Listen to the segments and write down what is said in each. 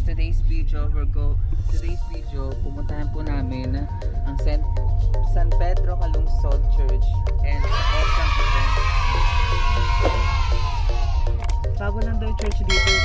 today's video, pumuntahan po namin ang San Pedro Calungsod Church and awesome event. Bago lang daw church dito.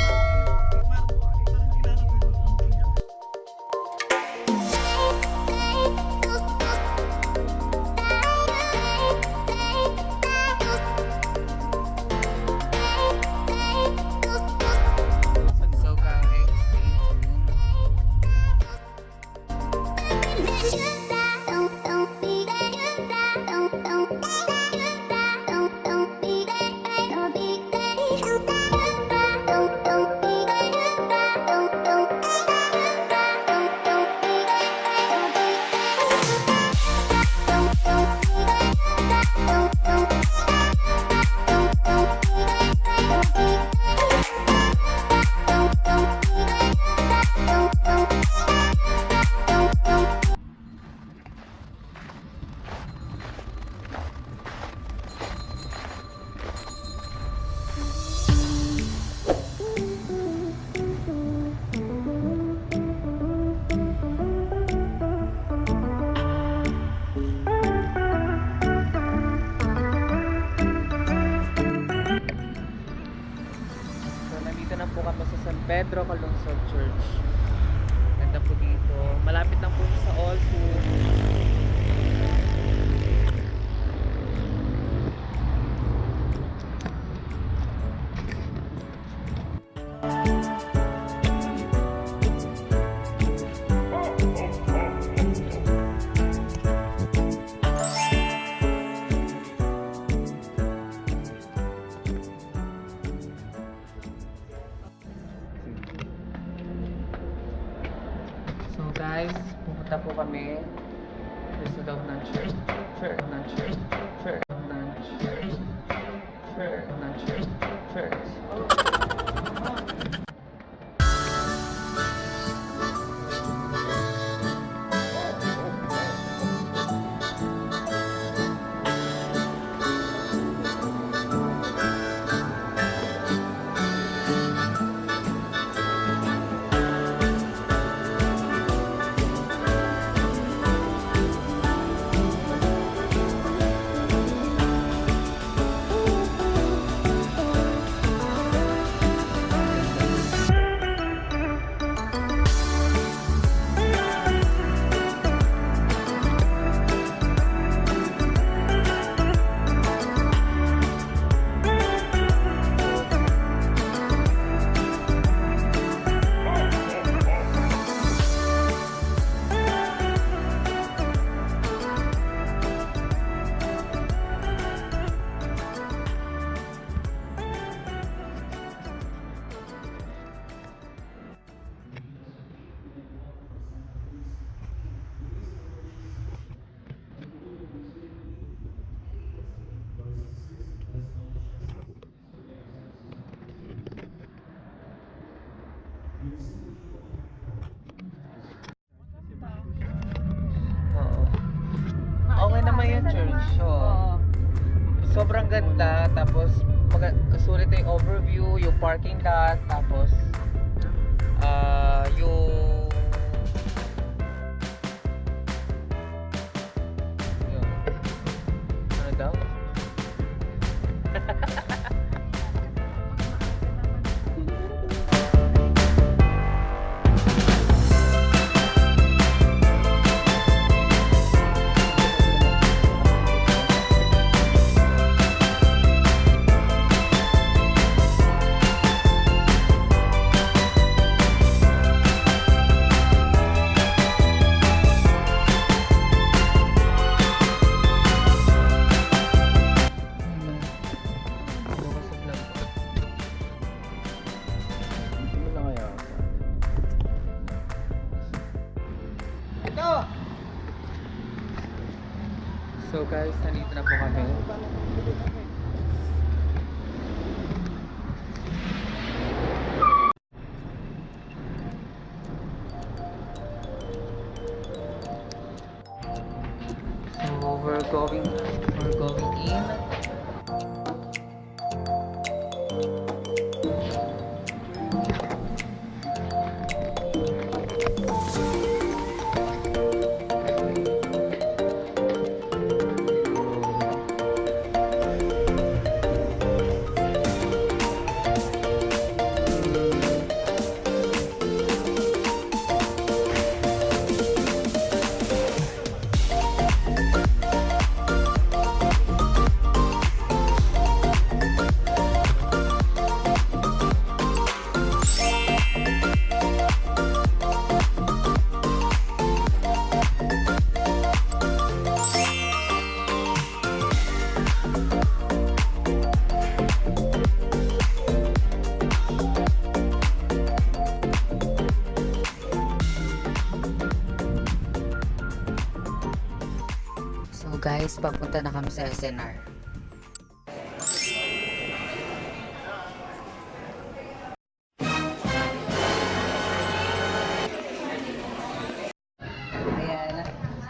San Pedro Calungsod Church. Ganda po dito. Malapit lang po sa All Food. Guys, pupunta po kami sa loob ng church. Okay naman yung church. Sobrang ganda. Tapos sulit yung overview, yung parking lot, tapos yung ano daw? So guys, nandito na po kami. So we're going in. guys, papunta na kami sa SNR. Ayan.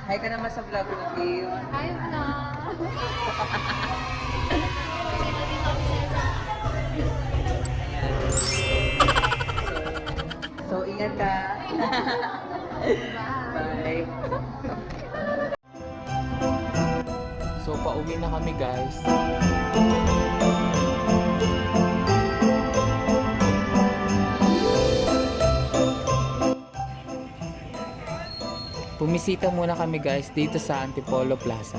Hi ka naman sa vlog mo, Kim. Hi, vlog! So, ingat ka. Bye. So, pauwi na kami, guys. Bumisita muna kami, guys, dito sa Antipolo Plaza.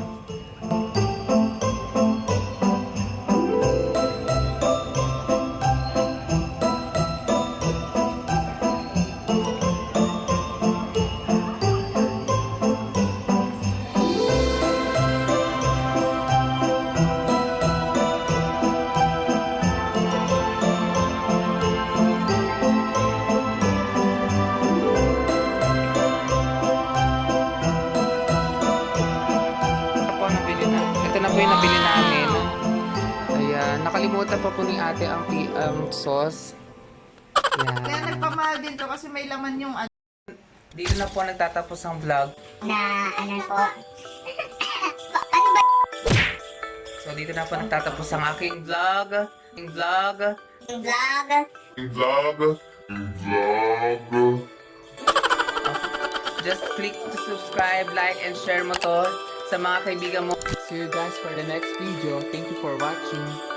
Ito na po yung nabili namin. Ayan, nakalimutan pa po ni ate ang sauce. Kaya Ayan. nagpamahal din to kasi may laman yung ano. Dito na po nagtatapos ang vlog. Na, ano po? So, dito na po nagtatapos ang aking vlog. Vlog! Just click to subscribe, like, and share mo to sa mga kaibigan mo. See you guys for the next video. Thank you for watching.